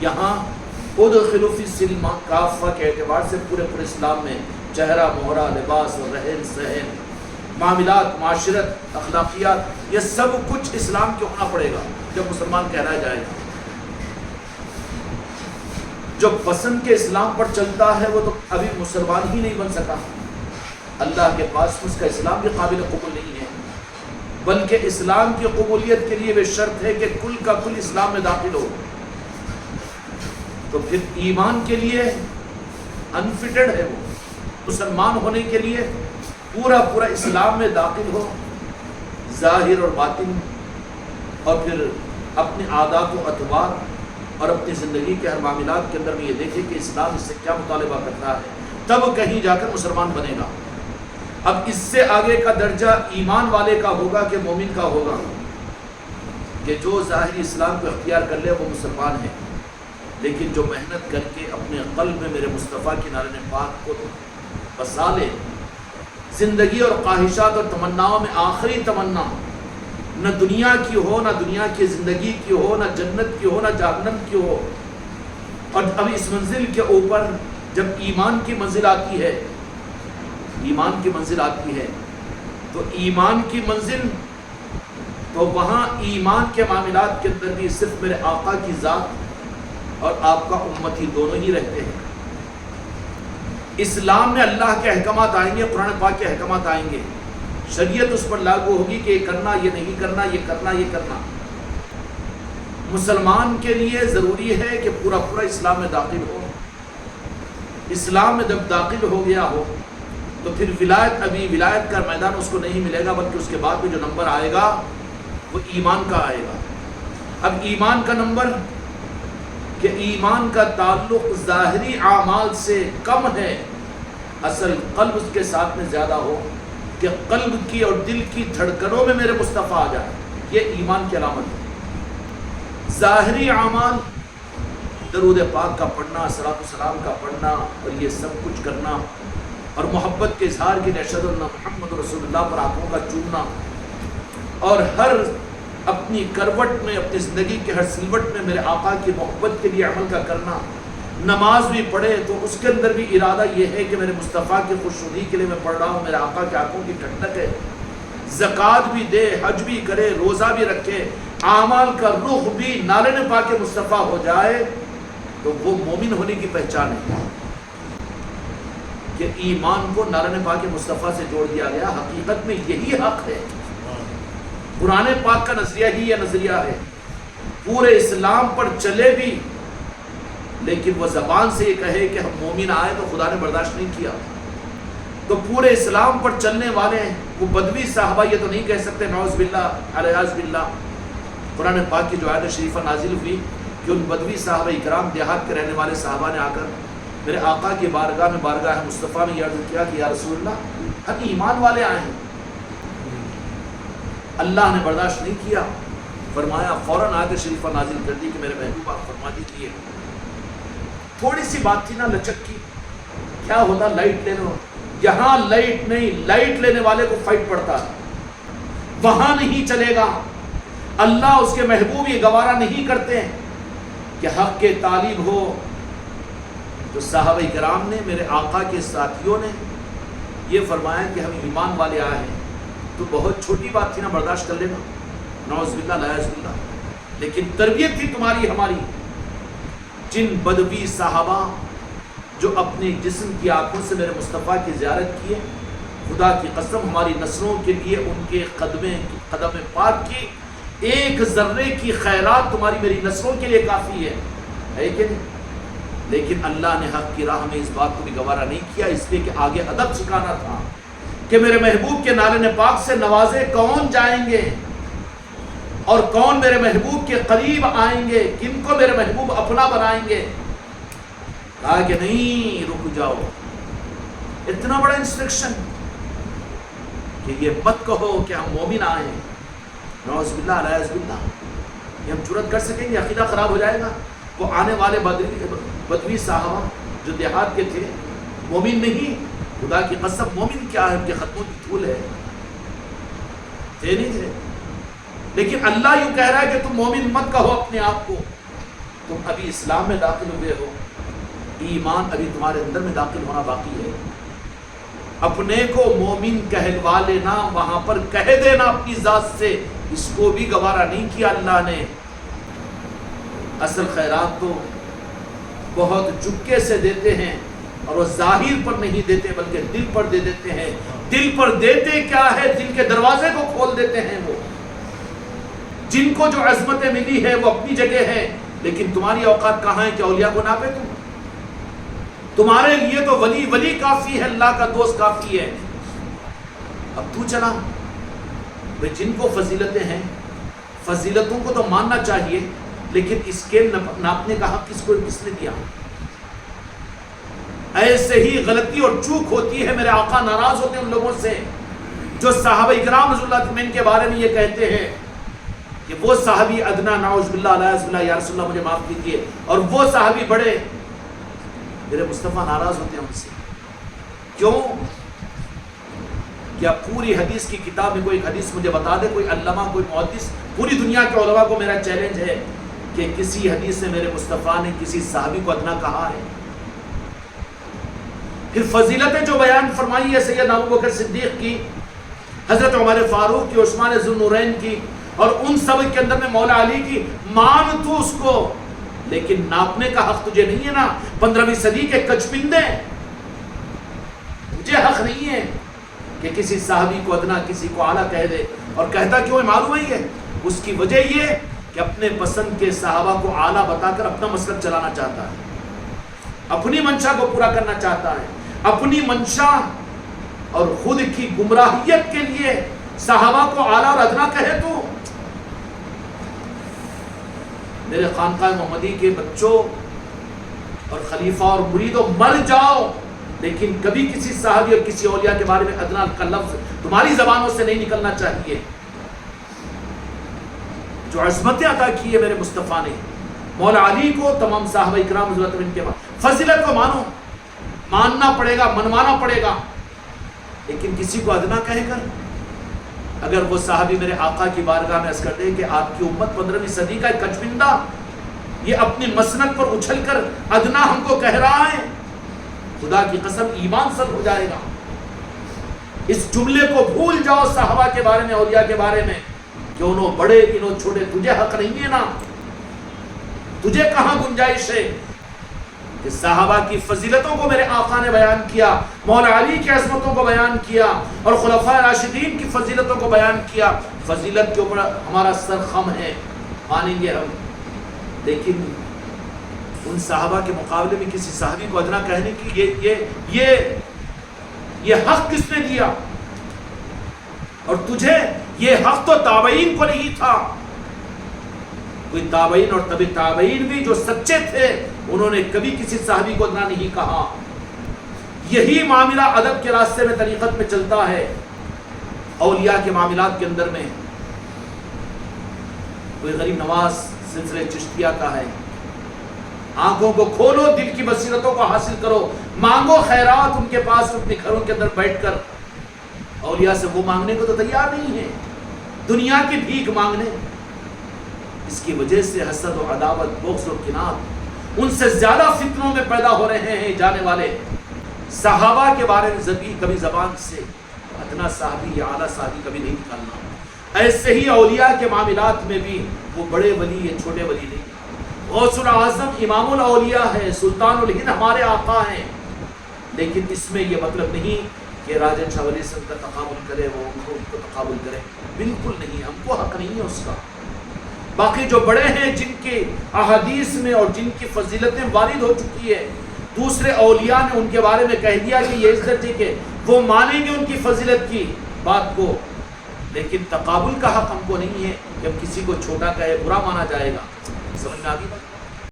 یہاں ادخلوا فی السلم کافہ کے اعتبار سے پورے اسلام میں چہرہ مہرہ، لباس اور رہن سہن، معاملات، معاشرت، اخلاقیات، یہ سب کچھ اسلام کے ہونا پڑے گا جب مسلمان کہلایا جائے گا۔ جو پسند کے اسلام پر چلتا ہے وہ تو ابھی مسلمان ہی نہیں بن سکا، اللہ کے پاس اس کا اسلام بھی قابل قبول نہیں ہے، بلکہ اسلام کی قبولیت کے لیے وہ شرط ہے کہ کل کا کل اسلام میں داخل ہو۔ تو پھر ایمان کے لیے انفٹڈ ہے وہ، مسلمان ہونے کے لیے پورا اسلام میں داخل ہو، ظاہر اور باطن، اور پھر اپنے عادات و اطوار اور اپنی زندگی کے ہر معاملات کے اندر میں یہ دیکھے کہ اسلام اس سے کیا مطالبہ کرتا ہے، تب کہیں جا کر مسلمان بنے گا۔ اب اس سے آگے کا درجہ ایمان والے کا ہوگا کہ مومن کا ہوگا، کہ جو ظاہری اسلام کو اختیار کر لے وہ مسلمان ہے، لیکن جو محنت کر کے اپنے قلب میں میرے مصطفیٰ کی نارین پاک کو بسا لے، زندگی اور خواہشات اور تمناؤں میں آخری تمنا نہ دنیا کی ہو، نہ دنیا کی زندگی کی ہو، نہ جنت کی ہو، نہ جہنم کی ہو، اور اب اس منزل کے اوپر جب ایمان کی منزل آتی ہے، ایمان کی منزل آتی ہے تو ایمان کی منزل، تو وہاں ایمان کے معاملات کے اندر بھی صرف میرے آقا کی ذات اور آپ کا امتی دونوں ہی رہتے ہیں۔ اسلام میں اللہ کے احکامات آئیں گے، قرآن پاک کے احکامات آئیں گے، شریعت اس پر لاگو ہوگی کہ یہ کرنا، یہ نہیں کرنا، یہ کرنا، یہ کرنا۔ مسلمان کے لیے ضروری ہے کہ پورا اسلام میں داخل ہو۔ اسلام میں جب داخل ہو گیا ہو تو پھر ولایت، ابھی ولایت کا میدان اس کو نہیں ملے گا، بلکہ اس کے بعد میں جو نمبر آئے گا وہ ایمان کا آئے گا۔ اب ایمان کا نمبر، کہ ایمان کا تعلق ظاہری اعمال سے کم ہے، اصل قلب اس کے ساتھ میں زیادہ ہو، کہ قلب کی اور دل کی دھڑکنوں میں میرے مصطفیٰ آ جائے، یہ ایمان کی علامت ہے۔ ظاہری اعمال، درود پاک کا پڑھنا، صلاۃ السلام کا پڑھنا اور یہ سب کچھ کرنا، اور محبت کے اظہار کے لیے اشہد ان محمد رسول اللہ پر آنکھوں کا چومنا، اور ہر اپنی کروٹ میں، اپنی زندگی کے ہر سلوٹ میں میرے آقا کی محبت کے لیے عمل کا کرنا۔ نماز بھی پڑھے تو اس کے اندر بھی ارادہ یہ ہے کہ میرے مصطفیٰ کی خوشنودی کے لیے میں پڑھ رہا ہوں، میرے آقا کے آنکھوں کی ٹھنڈک ہے۔ زکوٰۃ بھی دے، حج بھی کرے، روزہ بھی رکھے، اعمال کا رخ بھی نارین پاک مصطفیٰ ہو جائے، تو وہ مومن ہونے کی پہچان ہے کہ ایمان کو نارین پاک مصطفیٰ سے جوڑ دیا گیا۔ حقیقت میں یہی حق ہے، قرآن پاک کا نظریہ ہی یہ نظریہ ہے۔ پورے اسلام پر چلے بھی، لیکن وہ زبان سے یہ کہے کہ ہم مومن آئے تو خدا نے برداشت نہیں کیا، تو پورے اسلام پر چلنے والے وہ بدوی صحابہ یہ تو نہیں کہہ سکتے نعوذ باللہ علیہ باللہ۔ قرآن پاک کی جو آیت شریفہ نازل ہوئی کہ ان بدوی صحابہ اکرام، دیہات کے رہنے والے صحابہ نے آ کر میرے آقا کی بارگاہ میں، بارگاہ مصطفیٰ میں یہ عرض کیا کہ یا رسول اللہ، ہم ایمان والے آئے ہیں۔ اللہ نے برداشت نہیں کیا، فرمایا فوراً آیت شریفہ نازل کر دی کہ میرے محبوب آپ فرما دیجیے۔ تھوڑی سی بات تھی نا لچک کی، کیا ہوتا لائٹ لینے، یہاں لائٹ نہیں، لائٹ لینے والے کو فائٹ پڑتا ہے، وہاں نہیں چلے گا۔ اللہ اس کے محبوب یہ گوارا نہیں کرتے کہ حق کے طالب ہو۔ تو صحابہ کرام نے، میرے آقا کے ساتھیوں نے یہ فرمایا کہ ہم ایمان والے آئے ہیں، تو بہت چھوٹی بات تھی نا، برداشت کر لینا، نعوذ باللہ لا باللہ، لیکن تربیت تھی تمہاری ہماری۔ جن بدوی صحابہ جو اپنے جسم کی آنکھوں سے میرے مصطفیٰ کی زیارت کیے، خدا کی قسم ہماری نسلوں کے لیے ان کے قدم پاک کی ایک ذرے کی خیرات تمہاری میری نسلوں کے لیے کافی ہے لیکن اللہ نے حق کی راہ میں اس بات کو بھی گوارا نہیں کیا، اس لیے کہ آگے ادب سکھانا تھا کہ میرے محبوب کے نالے پاک سے نوازے کون جائیں گے اور کون میرے محبوب کے قریب آئیں گے، کن کو میرے محبوب اپنا بنائیں گے۔ کہا کہ نہیں، رک جاؤ، اتنا بڑا انسٹرکشن کہ یہ مت کہو کہ ہم مومن آئے ہیں، نعوذ باللہ علیہ باللہ، یہ ہم جرأت کر سکیں گے؟ عقیدہ خراب ہو جائے گا۔ وہ آنے والے بدوی صحابہ جو دیہات کے تھے، مومن نہیں، خدا کی قسم مومن کیا ہے، ان کے خطوں کی دھول ہے، تھے نہیں تھے، لیکن اللہ یوں کہہ رہا ہے کہ تم مومن مت کہو اپنے آپ کو، تم ابھی اسلام میں داخل ہوئے ہو، ایمان ابھی تمہارے اندر میں داخل ہونا باقی ہے۔ اپنے کو مومن کہلوا لینا، وہاں پر کہہ دینا اپنی ذات سے، اس کو بھی گوارا نہیں کیا اللہ نے۔ اصل خیرات تو بہت چپکے سے دیتے ہیں، اور وہ ظاہر پر نہیں دیتے بلکہ دل پر دے دیتے ہیں۔ دل پر دیتے کیا ہے؟ دل کے دروازے کو کھول دیتے ہیں۔ وہ جن کو جو عظمتیں ملی ہے وہ اپنی جگہ ہے، لیکن تمہاری اوقات کہاں ہے کہ اولیاء کو ناپے تم؟ تمہارے لیے تو ولی ولی کافی ہے، اللہ کا دوست کافی ہے۔ اب تو چلا جن کو فضیلتیں ہیں، فضیلتوں کو تو ماننا چاہیے، لیکن اس کے ناپنے کا حق کس نے دیا؟ ایسے ہی غلطی اور چوک ہوتی ہے، میرے آقا ناراض ہوتے ہیں ان لوگوں سے جو صحابہ اکرام رضی اللہ عنہم کے بارے میں یہ کہتے ہیں کہ وہ صحابی ادنا، نعوذ باللہ علیہ باللہ، یا رسول اللہ مجھے معاف کیجیے، اور وہ صحابی بڑے۔ میرے مصطفیٰ ناراض ہوتے ہیں ان سے، کیوں؟ کیا پوری حدیث کی کتاب میں کوئی حدیث مجھے بتا دے، کوئی علامہ، کوئی محدث، پوری دنیا کے علماء کو میرا چیلنج ہے کہ کسی حدیث سے میرے مصطفیٰ نے کسی صحابی کو ادنا کہا ہے؟ پھر فضیلتیں جو بیان فرمائی ہے سیدنا ابوبکر صدیق کی، حضرت عمر فاروق کی، عثمان ذو النورین کی، اور ان سب کے اندر میں مولا علی کی، مان تو اس کو، لیکن ناپنے کا حق تجھے نہیں ہے نا۔ 15ویں صدی کے کچپندے، تجھے حق نہیں ہے کہ کسی صحابی کو ادنا، کسی کو اعلیٰ کہہ دے۔ اور کہتا کیوں ہے معلوم ہے؟ اس کی وجہ یہ کہ اپنے پسند کے صحابہ کو اعلیٰ بتا کر اپنا مسلک چلانا چاہتا ہے، اپنی منشا کو پورا کرنا چاہتا ہے، اپنی منشا اور خود کی گمراہیت کے لیے صحابہ کو اعلیٰ اور ادنا کہے تو۔ میرے خانقاہ محمدی کے بچوں اور خلیفہ اور مریدوں، مر جاؤ لیکن کبھی کسی صحابی اور کسی اولیاء کے بارے میں ادنا کا لفظ تمہاری زبانوں سے نہیں نکلنا چاہیے۔ جو عظمتیں عطا کی ہے میرے مصطفیٰ نے مولا علی کو، تمام صحابہ اکرام رضی اللہ عنہم کے بعد، فضیلت کو مانو، ماننا پڑے گا، منوانا پڑے گا، لیکن کسی کو ادنا کہے کر اگر وہ صحابی میرے آقا کی بارگاہ میں عرض کرتے ہیں کہ آپ کی امت 15ویں صدی کا ایک کچبندہ یہ اپنی مسند پر اچھل کر ادنا ہم کو کہہ رہا ہے، خدا کی قسم ایمان سر ہو جائے گا۔ اس جملے کو بھول جاؤ صحابہ کے بارے میں، اولیاء کے بارے میں، کہ انہوں بڑے انہوں چھوٹے، تجھے حق نہیں ہے نا، تجھے کہاں گنجائش ہے کہ صحابہ کی فضیلتوں کو میرے آقا نے بیان کیا، مولا علی کی عظمتوں کو بیان کیا، اور خلفائے راشدین کی فضیلتوں کو بیان کیا۔ فضیلت کے اوپر ہمارا سر خم ہے، مانیں گے ہم، لیکن ان صحابہ کے مقابلے میں کسی صحابی کو ادنا کہنے کی یہ حق کس نے دیا؟ اور تجھے یہ حق تو تابعین کو نہیں تھا۔ کوئی تابعین اور طبی تابعین بھی جو سچے تھے انہوں نے کبھی کسی صحابی کو ادنا نہیں کہا۔ یہی معاملہ ادب کے راستے میں، طریقت میں چلتا ہے۔ اولیاء کے معاملات کے اندر میں کوئی غریب نواز سلسلہ چشتیہ کا ہے، آنکھوں کو کھولو، دل کی بصیرتوں کو حاصل کرو، مانگو خیرات ان کے پاس، اپنے گھروں کے اندر بیٹھ کر۔ اولیاء سے وہ مانگنے کو تو تیار نہیں ہے، دنیا کی بھیک مانگنے۔ اس کی وجہ سے حسد و عداوت، بغض و کنات ان سے زیادہ فتنوں میں پیدا ہو رہے ہیں جانے والے۔ صحابہ کے بارے میں کبھی زبان سے ادنا صحابی یا اعلیٰ صحابی کبھی نہیں نکالنا۔ ایسے ہی اولیاء کے معاملات میں بھی وہ بڑے ولی یا چھوٹے ولی نہیں، غوث الاعظم امام الاولیاء ہے، سلطان الہند ہمارے آقا ہیں، لیکن اس میں یہ مطلب نہیں کہ راجن شاہ ولی صاحب کا تقابل کرے، وہ ان کو تقابل کرے، بالکل نہیں، ہم کو حق نہیں ہے اس کا۔ باقی جو بڑے ہیں جن کے احادیث میں اور جن کی فضیلتیں وارد ہو چکی ہے، دوسرے اولیاء نے ان کے بارے میں کہہ دیا کہ یہ اس درجے کے، وہ مانیں گے ان کی فضیلت کی بات کو، لیکن تقابل کا حق ہم کو نہیں ہے کہ ہم کسی کو چھوٹا کہے، برا مانا جائے گا۔ سمجھ میں آ گئی بات؟